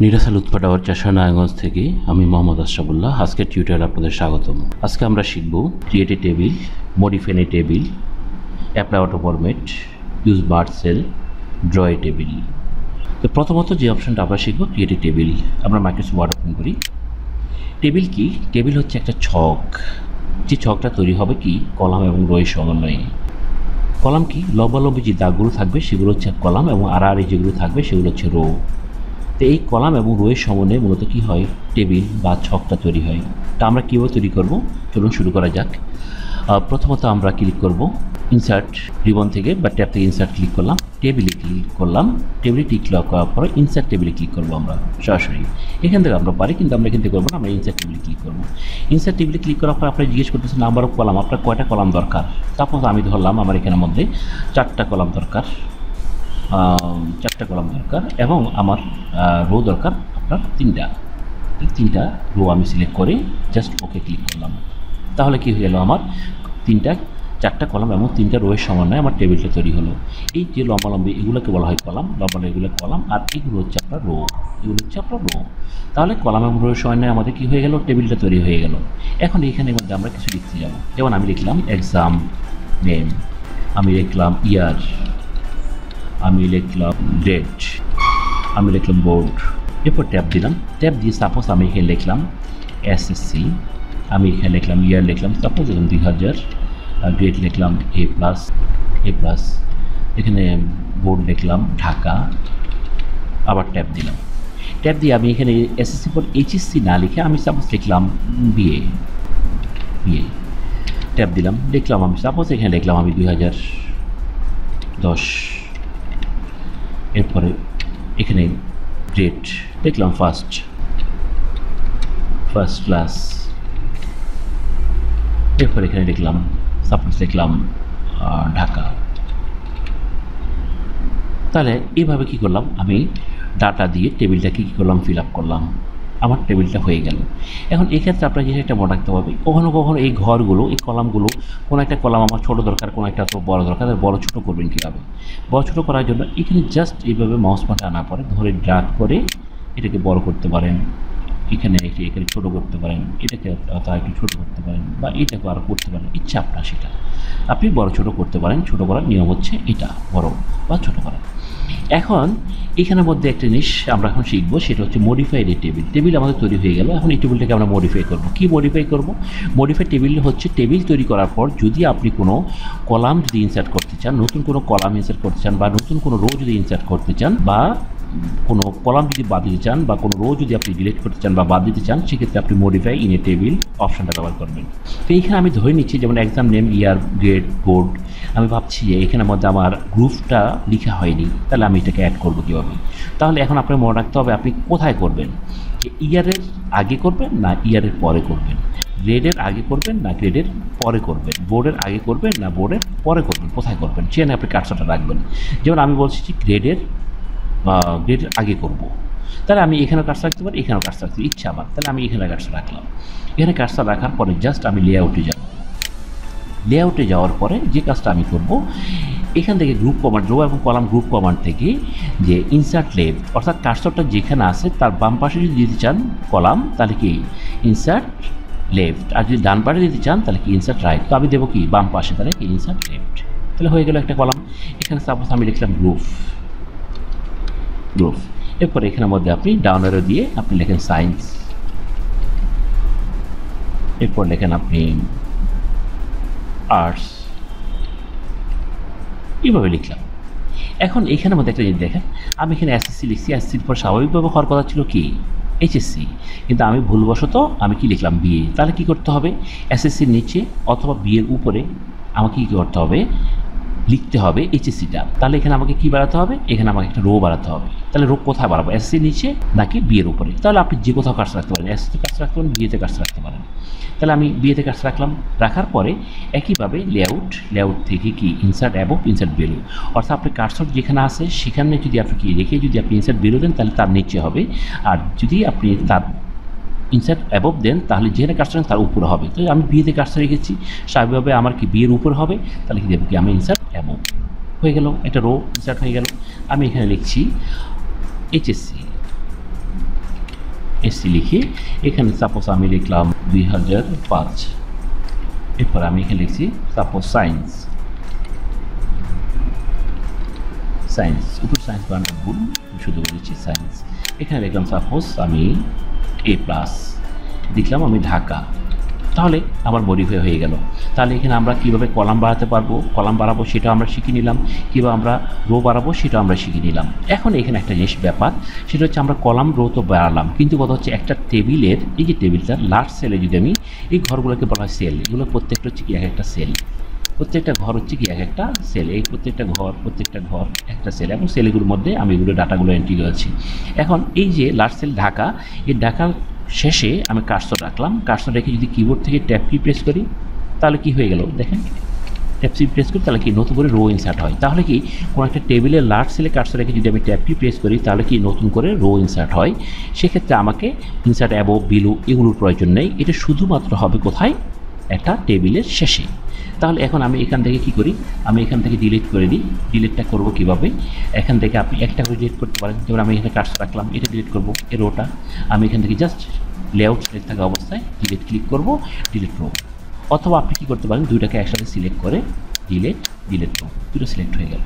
নিরাসা Lutfa tower চাষানারায়ণগঞ্জ থেকে আমি মোহাম্মদ আশরাফুল্লাহ। আজকের টিউটোরিয়ালে আপনাদের স্বাগতম। আজকে আমরা শিখব create a table, modify a table, apply auto format, use bird cell, draw a table. তো প্রথমত যে অপশনটা আমরা শিখব ক্রিয়েট এ টেবিল। আমরা মাইক্রোসফট ওয়ার্ড ওপেন করি। টেবিল কি? টেবিল হচ্ছে একটা ছক, যে ছকটা তৈরি হবে কি কলাম এবং রো এর সমন্বয়ে। কলাম কি? লম্বালম্বি যে দাগগুলো থাকবে সেগুলো হচ্ছে কলাম, এবং আড়াআড়ি যেগুলো থাকবে সেগুলো হচ্ছে রো। তো এই কলাম এবং রোয়ের সমন্বয়ে মূলত কী হয়? টেবিল বা ছকটা তৈরি হয়। তা আমরা কীভাবে তৈরি করব? চলুন শুরু করা যাক। প্রথমত আমরা ক্লিক করব ইনসার্ট রিবন থেকে বা ট্যাব থেকে ইনসার্ট ক্লিক করলাম, টেবিলে ক্লিক করলাম। টেবিলে ক্লিক করার পরে ইনসার্ট টেবিলে ক্লিক করবো আমরা সরাসরি। এখান থেকে আমরা পারি, কিন্তু আমরা এখান থেকে করবো না, আমরা ইনসার্ট টেবিলে ক্লিক করবো। ইনসার্ট টেবিলে ক্লিক করার পর আপনি জিজ্ঞেস করতেছেন নাম্বার অফ কলাম, আপনার কয়টা কলাম দরকার। তারপর আমি ধরলাম আমার এখানের মধ্যে 4টা কলাম দরকার, 4টা কলাম দরকার, এবং আমার রো দরকার আপনার 3টা। এই 3টা রো আমি সিলেক্ট করে জাস্ট ওকে ক্লিক করলাম। তাহলে কি হয়ে গেল? আমার 4টা কলাম এবং 3টা রোয়ের সমন্বয়ে আমার টেবিলটা তৈরি হলো। এই যে লম্বালম্বি এগুলোকে বলা হয় কলাম, লম্বালম্বি এগুলো কলাম, আর এগুলো হচ্ছে আপনার রো, এগুলো হচ্ছে আপনার রো। তাহলে কলাম এবং রোয়ের সমন্বয়ে আমাদের কী হয়ে গেল? টেবিলটা তৈরি হয়ে গেল। এখন এখানের মধ্যে আমরা কিছু লিখতে যাব। যেমন আমি লিখলাম এক্সাম নেম, আমি লিখলাম ইয়ার, আমি লিখলাম ডেট, আমি লিখলাম বোর্ড। এরপর ট্যাব দিলাম। ট্যাব দিয়ে সাপোজ আমি এখানে লিখলাম এসএসসি, আমি এখানে লিখলাম ইয়ার, লিখলাম সাপোজ এখানে 2000, ডেট লিখলাম এ প্লাস, এখানে বোর্ড লিখলাম ঢাকা। আবার ট্যাব দিলাম। ট্যাব দিয়ে আমি এখানে এসএসসি পর এইচএসসি না লিখে আমি সাপোজ লিখলাম বিএ। ট্যাব দিলাম, লিখলাম আমি সাপোজ এখানে লিখলাম আমি 2010। এরপরে এখানে ডেট দেখলাম ফার্স্ট ক্লাস। এরপর এখানে লিখলাম সাপোজ লিখলাম ঢাকা। তাহলে এইভাবে কি করলাম? আমি ডাটা দিয়ে টেবিলটাকে কী করলাম? ফিল আপ করলাম। আমার টেবিলটা হয়ে গেল। এখন এক্ষেত্রে আপনার যে একটা মনে রাখতে হবে, কখনো কখনো এই ঘরগুলো, এই কলামগুলো, কোনো একটা কলাম আমার ছোটো দরকার, কোনো একটা তো বড় দরকার, বড় ছোটো করবেন কীভাবে? বড় ছোটো করার জন্য এখানে জাস্ট এইভাবে মাউস পয়েন্টার আনার পরে ধরে ড্র্যাগ করে এটাকে বড় করতে পারেন, এখানে ছোটো করতে পারেন, এটাকে একটু ছোটো করতে পারেন, বা এটাকে আরও করতে পারেন, ইচ্ছা আপনার সেটা। আপনি বড় ছোটো করতে পারেন। ছোটো করার নিয়ম হচ্ছে এটা, বড় বা ছোটো করা। এখন এখানের মধ্যে একটা জিনিস আমরা এখন শিখবো, সেটা হচ্ছে মডিফাই এ টেবিল। টেবিল আমাদের তৈরি হয়ে গেল। এখন এই টেবিলটাকে আমরা মডিফাই করব। কি মডিফাই করব? মডিফাই টেবিল হচ্ছে টেবিল তৈরি করার পর যদি আপনি কোনো কলাম যদি ইনসার্ট করতে চান, নতুন কোনো কলাম ইনসার্ট করতে চান, বা নতুন কোনো রো যদি ইনসার্ট করতে চান, বা কোনো কলাম যদি বাদ দিতে চান, বা কোনো রো যদি আপনি ডিলিট করতে চান বা বাদ দিতে চান, সেক্ষেত্রে আপনি মডিফাই ইন এ টেবিল অপশানটা ব্যবহার করবেন। তো এইখানে আমি ধরে নিচ্ছি যেমন এক্সাম নেম, ইয়ার, গ্রেড, বোর্ড। আমি ভাবছি যে এখানের মধ্যে আমার গ্রুপটা লেখা হয়নি, তাহলে আমি এটাকে অ্যাড করবো কীভাবে? তাহলে এখন আপনার মনে রাখতে হবে আপনি কোথায় করবেন, যে ইয়ারের আগে করবেন না ইয়ারের পরে করবেন, গ্রেডের আগে করবেন না গ্রেডের পরে করবেন, বোর্ডের আগে করবেন না বোর্ডের পরে করবেন, কোথায় করবেন সেখানে আপনি কার্সরটা রাখবেন। যেমন আমি বলছি যে গ্রেডের আগে করব, তাহলে আমি এখানেও কার্সর রাখতে পারি, এখানেও কার্সর রাখতে ইচ্ছা আমার, তাহলে আমি এখানে কার্সর রাখলাম। এখানে কার্সর রাখার পরে জাস্ট আমি লেআউটে যাব। লেআউটে যাওয়ার পরে যে কাজটা আমি করব, এখান থেকে গ্রুপ কমান্ড, রো এবং কলাম গ্রুপ কমান্ড থেকে যে ইনসার্ট লেফট, অর্থাৎ কার্সরটা যেখানে আছে তার বাম পাশে যদি দিতে চান কলাম, তাহলে কি ইনসার্ট লেফট, আর যদি ডান পাশে দিতে চান তাহলে কি ইনসার্ট রাইট। তো আমি দেবো কি বাম পাশে, তাহলে কি ইনসার্ট লেফট। তাহলে হয়ে গেল একটা কলাম। এখানে সাপোজ আমি লিখলাম গ্রুপ। এরপরে এখানের মধ্যে আপনি ডাউন অ্যারো দিয়ে আপনি লেখেন সায়েন্স, এরপর লেখেন আপনি আর্টস, এইভাবে লিখলাম। এখন এখানের মধ্যে একটা জিনিস দেখেন, আমি এখানে এসএসসি লিখছি, এসএসসির পর স্বাভাবিকভাবে হওয়ার কথা ছিল কি এইচএসসি, কিন্তু আমি ভুলবশত আমি কি লিখলাম বিএ। তাহলে কি করতে হবে? এসএসসির নিচে অথবা বিএর উপরে আমাকে কী করতে হবে? লিখতে হবে এইচএসসিটা। তাহলে এখানে আমাকে কি বাড়াতে হবে? এখানে আমাকে একটা রো বাড়াতে হবে। তাহলে রো কোথায় বাড়াবো? এসএসসির নিচে নাকি বিয়ের উপরে? তাহলে আপনি যে কোথাও কাজ রাখতে পারেন, এসএসসিতে কাজ রাখতে পারেন, বিয়েতে কাজ রাখতে পারেন। তাহলে আমি বিয়েতে কাজ রাখলাম। রাখার পরে একইভাবে লেআউট থেকে কি ইনসার্ট অ্যাবভ, ইনসার্ট বেলো, অর্থাৎ আপনি কার্সর যেখানে আছে সেখানে যদি আপনি কি রেখে যদি আপনি ইনসার্ট বেলো দেন তাহলে তার নিচে হবে, আর যদি আপনি তার ইনসার্ট অ্যাবভ দেন তাহলে যেখানে কার্সর তার উপরে হবে। তো আমি বিয়েতে কার্সর রেখেছি, স্বাভাবিকভাবে আমার কি বিয়ের উপর হবে, তাহলে কি দেবো কি আমি ইনসার্ট অ্যাবভ, হয়ে গেল একটা রো ইনসার্ট হয়ে গেল। আমি এখানে লিখছি এইচএসসি, এসসি লিখে এখানে সাপোজ আমি লিখলাম 2005, এরপর আমি এখানে লিখছি সাপোজ সায়েন্স, উপর সায়েন্স বানানো ভুল, শুধু বলেছি সায়েন্স। এখানে লিখলাম সাপোজ আমি A+, লিখলাম আমি ঢাকা, তাহলে আমার মডিফাই হয়ে গেল। তাহলে এখানে আমরা কীভাবে কলাম বাড়াতে পারবো, কলাম বাড়াবো সেটাও আমরা শিখে নিলাম, কীভাবে আমরা রো বাড়াবো সেটাও আমরা শিখে নিলাম। এখন এখানে একটা জিনিস ব্যাপার, সেটা হচ্ছে আমরা কলাম রো তো বাড়ালাম, কিন্তু কথা হচ্ছে একটা টেবিলের, এই যে টেবিলটা লার্জ সেলে যদি আমি, এই ঘরগুলোকে বলা হয় সেল, এগুলো প্রত্যেকটা হচ্ছে কি এক একটা সেল, প্রত্যেকটা ঘর হচ্ছে কি এক একটা সেল, এই প্রত্যেকটা ঘর একটা সেল, এবং সেলগুলোর মধ্যে আমি এগুলো ডাটাগুলো এন্ট্রি করেছি। এখন এই যে লার্জ সেল ঢাকা, এই ঢাকার শেষে আমি কার্সর রাখলাম, কার্সর রেখে যদি কিবোর্ড থেকে ট্যাব কি প্রেস করি তাহলে কি হয়ে গেল দেখেন, ট্যাব কি প্রেস করি তাহলে কি নতুন করে রো ইনসার্ট হয়। তাহলে কি কোনো একটা টেবিলের লার্জ সেলে কার্সর রেখে যদি আমি ট্যাব কি প্রেস করি তাহলে কি নতুন করে রো ইনসার্ট হয়। সেক্ষেত্রে আমাকে ইনসার্ট অ্যাবভ বিলো এগুলোর প্রয়োজন নেই, এটা শুধুমাত্র হবে কোথায়, একটা টেবিলের শেষে। তাহলে এখন আমি এখান থেকে কি করি, আমি এখান থেকে ডিলিট করে দিই। ডিলিটটা করবো কীভাবে, এখান থেকে আপনি একটা করে ডিলিট করতে পারেন, যেমন আমি এখানে কার্সর রাখলাম, এটা ডিলিট করবো, এই রোটা আমি এখান থেকে জাস্ট লেআউট সিলেক্ট থাকা অবস্থায় ডিলিট ক্লিক করবো, ডিলিট রো। অথবা আপনি কী করতে পারেন, দুইটাকে একসাথে সিলেক্ট করে ডিলিট রো, দুটো সিলেক্ট হয়ে গেল।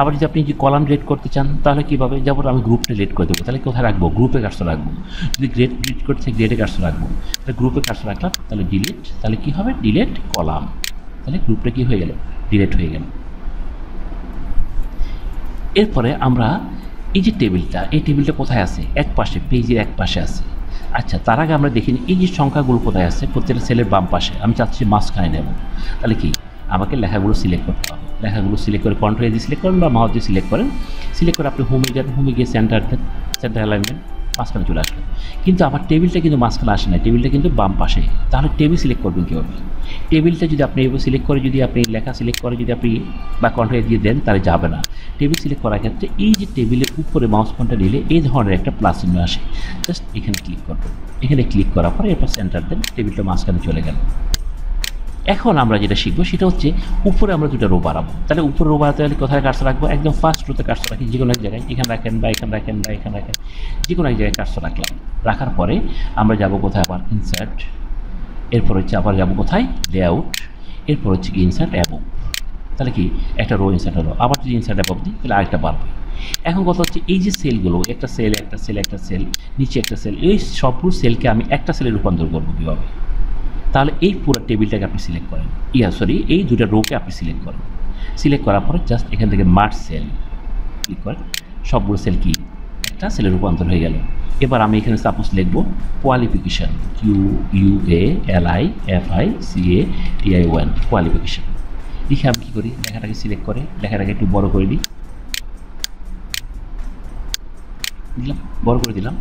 আবার যদি আপনি যে কলাম ডিলিট করতে চান তাহলে কীভাবে, যেমন আমি গ্রুপটা ডিলিট করে দেবো, তাহলে কোথায় রাখবো, গ্রুপে কার্সর রাখবো। যদি গ্রেড ডিলিট করতে গ্রেডে কার্সর রাখবো, তাহলে গ্রুপে কার্সর রাখলাম, তাহলে ডিলিট, তাহলে কী হবে ডিলিট কলাম, তাহলে গ্রুপটা কী হয়ে গেল, ডিলিট হয়ে গেল। এরপরে আমরা এই যে টেবিলটা, এই টেবিলটা কোথায় আছে, এক পাশে, পেজের এক পাশে আছে। আচ্ছা, তার আগে আমরা দেখিনি এই যে সংখ্যাগুলো কোথায় আছে, প্রত্যেকটা সেলের বাম পাশে, আমি চাচ্ছি মাঝখানে নেব। তাহলে কি আমাকে লেখাগুলো সিলেক্ট করতে হবে, লেখাগুলো সিলেক্ট করে কন্ট্রোল দিয়ে সিলেক্ট করেন বা মাউস দিয়ে সিলেক্ট করেন, সিলেক্ট করে আপনি হোমে যান, হোমে গিয়ে সেন্টার অ্যালাইনমেন্ট, মাঝখানে চলে আসবে। কিন্তু আমার টেবিলটা কিন্তু মাঝখানে আসে না, টেবিলটা কিন্তু বাম পাশে। তাহলে টেবিল সিলেক্ট করবেন কীভাবে, টেবিলটা যদি আপনি এভাবে সিলেক্ট করে, যদি আপনি লেখা সিলেক্ট করে যদি আপনি বা কন্ট্রোল দিয়ে দেন তাহলে যাবে না। টেবিল সিলেক্ট করার ক্ষেত্রে এই যে টেবিলের উপরে মাউস পয়েন্টটা নিলে এই ধরনের একটা প্লাস চিহ্ন আসে, জাস্ট এখানে ক্লিক করবেন, এখানে ক্লিক করার পরে এরপর সেন্টার দেন, টেবিলটা মাঝখানে চলে গেল। এখন আমরা যেটা শিখবো সেটা হচ্ছে উপরে আমরা দুটো রো বাড়াবো। তাহলে উপরে রো বাড়াতে হলে কোথায় কার্সর রাখবো, একদম ফার্স্ট রোতে কার্সর রাখি, যে কোনো এক জায়গায়, এখানে রাখেন বা এখানে রাখেন বা এখানে রাখেন, যে কোনো এক জায়গায় কার্সর রাখলাম। রাখার পরে আমরা যাব কোথায়, আবার ইনসার্ট, এরপর হচ্ছে আবার যাব কোথায় লেআউট, এরপর হচ্ছে কি ইনসার্ট অ্যাবভ। তাহলে কি একটা রো ইনসার্ট হলো, আবার যদি ইনসার্ট অ্যাবভ দিই তাহলে আরেকটা বাড়বে। এখন কথা হচ্ছে এই যে সেলগুলো, একটা সেল একটা সেল একটা সেল, নিচে একটা সেল, এই সবগুলো সেলকে আমি একটা সেলে রূপান্তর করবো কীভাবে, তাহলে এই পুরো টেবিলটাকে আপনি সিলেক্ট করেন, এই দুটো রোকে আপনি সিলেক্ট করেন। সিলেক্ট করার পরে জাস্ট এখান থেকে মার্জ সেল ক্লিক করেন, সবগুলো সেল কি একটা সেলে রূপান্তর হয়ে গেল। এবার আমি এখানে সাপোজ লিখবো কোয়ালিফিকেশান, QUALIFICATION, কোয়ালিফিকেশান লিখে আমি কী করি, লেখাটাকে সিলেক্ট করে লেখাটাকে একটু বড় করে দিই, বড় করে দিলাম।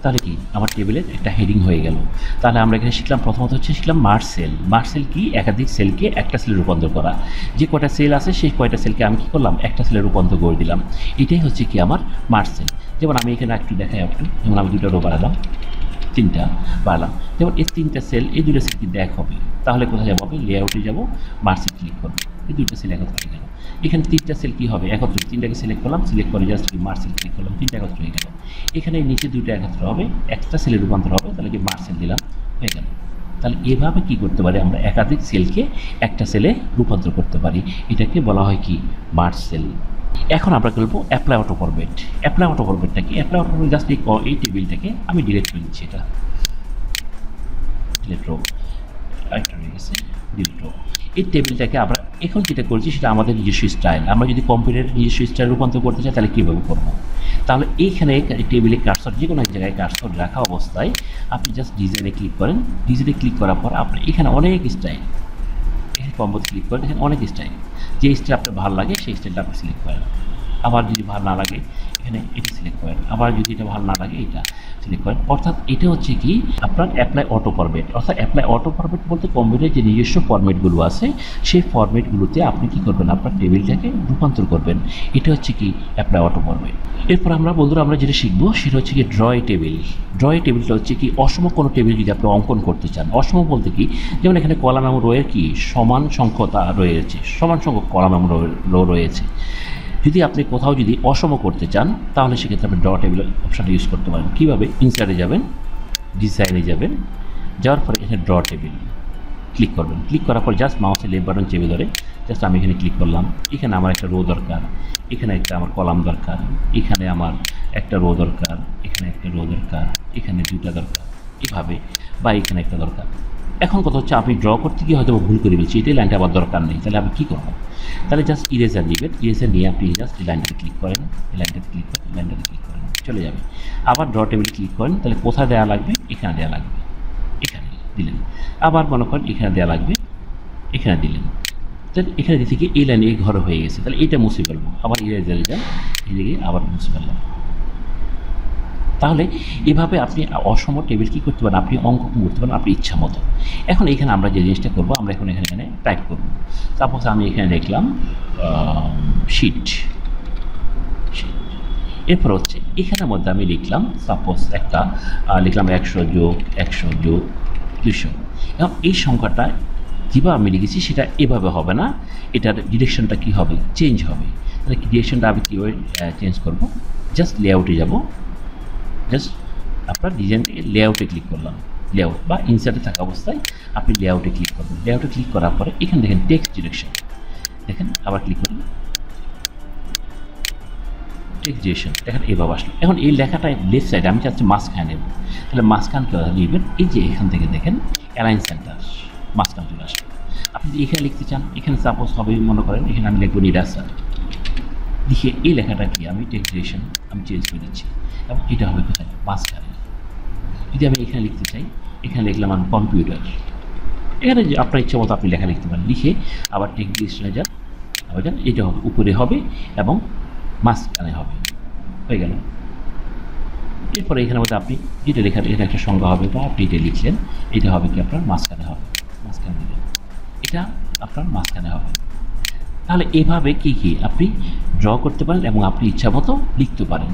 তাহলে কি আমার টেবিলের একটা হেডিং হয়ে গেল। তাহলে আমরা এখানে শিখলাম, প্রথমত হচ্ছে শিখলাম মার্জ সেল। মার্জ সেল কি, একাধিক সেলকে একটা সেলে রূপান্তর করা। যে কয়টা সেল আছে সেই কয়টা সেলকে আমি কী করলাম, একটা সেলে রূপান্তর করে দিলাম। এটাই হচ্ছে কি আমার মার্জ সেল। যেমন আমি এখানে একটু দেখাই, যেমন আমি দুটো রো বাড়ালাম, তিনটা বাড়ালাম, যেমন এই তিনটা সেল, এই দুটো সেল কিন্তু এক হবে। তাহলে কোথায় যাবো, আমি লেআউটে যাবো, মার্জে ক্লিক করবো, এই দুটো সেল একত্র হয়ে গেল। এখানে তিনটা সেল কী হবে, একত্র, তিনটাকে সিলেক্ট করলাম, সিলেক্ট করে জাস্ট মার্জ সেল ক্লিক করলাম, তিনটা একত্র হয়ে গেল। এখানে নিচে দুটো একত্র হবে, একটা সেলে রূপান্তর হবে, তাহলে কি মার্জ সেল দিলাম, হয়ে গেল। তাহলে এভাবে কি করতে পারি, আমরা একাধিক সেলকে একটা সেলে রূপান্তর করতে পারি, এটাকে বলা হয় কি মার্জ সেল। এখন আমরা করবো apply auto format. Apply auto ফরম্যাটটা কি, অ্যাপ্লাই অটো ফরম্যাট জাস্ট এই টেবিলটাকে আমি ডিলিট করে দিচ্ছি, এটা ডিলিট রো, আরেকটা রয়ে গেছে ডিলিট রো। এই টেবিলটাকে আমরা এখন যেটা করছি সেটা আমাদের নিজস্ব স্টাইল। আমরা যদি কম্পিউটারের নিজস্ব স্টাইল রূপান্তর করতে চাই তাহলে কীভাবে করবো, তাহলে এইখানে টেবিলে কার্সর, যে কোনো এক জায়গায় কার্সর রাখা অবস্থায় আপনি জাস্ট ডিজাইনে ক্লিক করেন। ডিজাইনে ক্লিক করার পর আপনি এখানে অনেক স্টাইল, এখানে কম্বোতে ক্লিক করেন, এখানে অনেক স্টাইল, যে স্টাইল আপনার ভালো লাগে সেই স্টাইলটা আপনি সিলেক্ট করেন। আবার যদি ভালো না লাগে এখানে এটা সিলেক্ট করেন, আবার যদি এটা ভালো না লাগে এটা সিলেক্ট করেন। অর্থাৎ এটা হচ্ছে কি আপনার অ্যাপ্লাই অটো ফরম্যাট। অর্থাৎ অ্যাপ্লাই অটো ফরম্যাট বলতে কম্পিউটারের যে নিজস্ব ফরম্যাটগুলো আছে সেই ফরম্যাটগুলোতে আপনি কী করবেন, আপনার টেবিলটাকে রূপান্তর করবেন। এটা হচ্ছে কি অ্যাপ্লাই অটো ফরম্যাট। এরপর আমরা বন্ধুরা আমরা যেটা শিখবো সেটা হচ্ছে কি ড্র এ টেবিল। ড্র এ টেবিলটা হচ্ছে কি অসম কোনো টেবিল যদি আপনি অঙ্কন করতে চান। অসম বলতে কি, যেমন এখানে কলাম এবং রোয়ের কি সমান সংখ্যতা রয়েছে, সমান সংখ্যক কলাম এবং রো রয়েছে। যদি আপনি কোথাও যদি অসম করতে চান তাহলে সেক্ষেত্রে আপনি ড্র টেবিল অপশানটা ইউজ করতে পারেন। কীভাবে, ইনসার্টে যাবেন, ডিজাইনে যাবেন, যাওয়ার পরে এখানে ড্র টেবিল ক্লিক করবেন। ক্লিক করার পর জাস্ট মাউসের লেফট বাটন চেপে ধরে জাস্ট আমি এখানে ক্লিক করলাম। এখানে আমার একটা রো দরকার, এখানে একটা আমার কলাম দরকার, এখানে আমার একটা রো দরকার, এখানে একটা রো দরকার, এখানে দুইটা দরকার, এভাবে, বা এখানে একটা দরকার। এখন কথা হচ্ছে আপনি ড্র করতে গিয়ে হয়তো ভুল করে ফেলছি, এটাই লাইনটা আবার দরকার নেই, তাহলে আপনি কী করবেন? তাহলে জাস্ট ইরেজার নেবেন, ইরেজার নিয়ে আপনি জাস্ট এই লাইনটাতে ক্লিক করেন, এই লাইনটাতে ক্লিক করেন, এই লাইনটাতে ক্লিক করেন, চলে যাবে। আবার ড্র টেবিলে ক্লিক করেন, তাহলে কোথায় দেওয়া লাগবে? এখানে দেওয়া লাগবে, এখানে দিলেন। আবার মনে করেন এখানে দেওয়া লাগবে, এখানে দিলেন। তাহলে এখানে দিতে গিয়ে এই লাইনে এই ঘর হয়ে গেছে, তাহলে এটা মুছে ফেলবো। আবার ইরেজারে যান, এদিকে আবার মুছে ফেললাম। তাহলে এভাবে আপনি অসম টেবিল কী করতে পারেন, আপনি অঙ্ক করতে পারেন আপনি ইচ্ছা মতো। এখন এখানে আমরা যে জিনিসটা করবো, আমরা এখন এখানে টাইপ করব। সাপোজ আমি এখানে লিখলাম শিট। এরপর হচ্ছে এখানের মধ্যে আমি লিখলাম সাপোজ একটা লিখলাম 100 যোগ 100 যোগ 200। এবং এই সংখ্যাটা যেভাবে আমি লিখেছি সেটা এভাবে হবে না, এটার ডিরেকশনটা কী হবে? চেঞ্জ হবে। তাহলে ডিরেকশনটা আমি কীভাবে চেঞ্জ করব? জাস্ট লেআউটে যাব, জাস্ট আপনার ডিজাইন থেকে লেআউটে ক্লিক করলাম, লেআউট বা ইনসার্টে থাকা অবস্থায় আপনি লেআউটে ক্লিক করবেন। লেআউটে ক্লিক করার পরে এখানে দেখেন টেক্সট ডিরেকশন, দেখেন আবার ক্লিক করুন, টেক্সট ডিরেকশন দেখেন এভাবে আসলো। এখন এই লেখাটা লেফট সাইডে আমি চাচ্ছি মাঝখানে নেব, তাহলে মাঝখান নেবেন। এই যে এখান থেকে দেখেন অ্যালাইন সেন্টার, মাঝখান চলে আসবে। আপনি যদি এখানে লিখতে চান, এখানে সাপোজ হবে মনে করেন এখানে আমি লিখবো নিরাশা, লিখে এই লেখাটা কি আমি টেক্সট ডিরেকশন আমি চেঞ্জ করে দিচ্ছি, এবং এটা হবে কোথায়? মাঝখানে। যদি আমি এখানে লিখতে চাই, এখানে লিখলাম আমি কম্পিউটার, এখানে যে আপনার ইচ্ছা মতো আপনি লেখা লিখতে পারেন। লিখে আবার টেক্সট ডিরেকশনে যান, আবার যান, এটা হবে উপরে হবে এবং মাঝখানে হবে, হয়ে গেল। এরপরে এখানের মধ্যে আপনি যেটা লেখার এটা একটা সংখ্যা হবে, বা আপনি এটা লিখলেন, এটা হবে কি আপনার মাঝখানে হবে, মাঝখানে দিলেন, এটা আপনার মাঝখানে হবে। তাহলে এভাবে কি আপনি ড্র করতে পারেন এবং আপনি ইচ্ছা মতো লিখতে পারেন,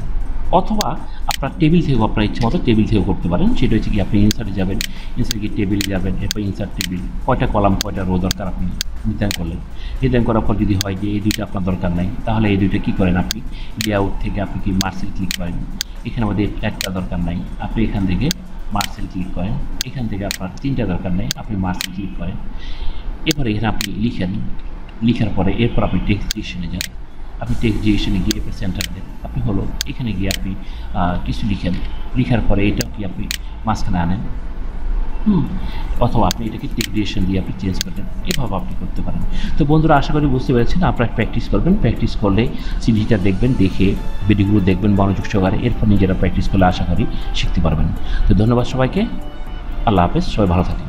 অথবা আপনার টেবিল থেকেও আপনার ইচ্ছা মতো টেবিল থেকেও করতে পারেন। সেটা হচ্ছে কি আপনি ইনসার্টে যাবেন, ইনসার্টে গিয়ে টেবিলে যাবেন, এরপর ইনসার্ট টেবিল, কয়টা কলাম কয়টা রো দরকার আপনি নির্ধারণ করলেন। নির্ধারণ করার পর যদি হয় যে এই দুইটা আপনার দরকার নাই, তাহলে এই দুইটা কী করেন আপনি লেআউট থেকে আপনি কি মার্সেল ক্লিক করেন, এখানে আমাদের একটা দরকার নাই, আপনি এখান থেকে মার্সেল ক্লিক করেন, এখান থেকে আপনার তিনটা দরকার নেই, আপনি মার্সেল ক্লিক করেন। এরপরে এখানে আপনি লিখেন, লিখার পরে এরপর আপনি টেক্সট ডিরেকশনে যান, আপনি টেক্সট ডিরেকশনে গিয়ে এরপর সেন্টার দেন, আপনি হলো এখানে গিয়ে আপনি কিছু লিখেন, লিখার পরে এটাও কি আপনি মাঝখানে আনেন, অথবা আপনি এটাকে টেক্সট ডিরেকশন দিয়ে আপনি চেঞ্জ করলেন, এভাবে আপনি করতে পারেন। তো বন্ধুরা আশা করি বুঝতে পেরেছেন, আপনারা প্র্যাকটিস করবেন, প্র্যাকটিস করলে সিরিজটা দেখবেন, দেখে ভিডিওগুলো দেখবেন মনোযোগ সহকারে, এরপর নিজেরা প্র্যাকটিস করলে আশা করি শিখতে পারবেন। তো ধন্যবাদ সবাইকে, আল্লাহ হাফেজ, সবাই ভালো থাকেন।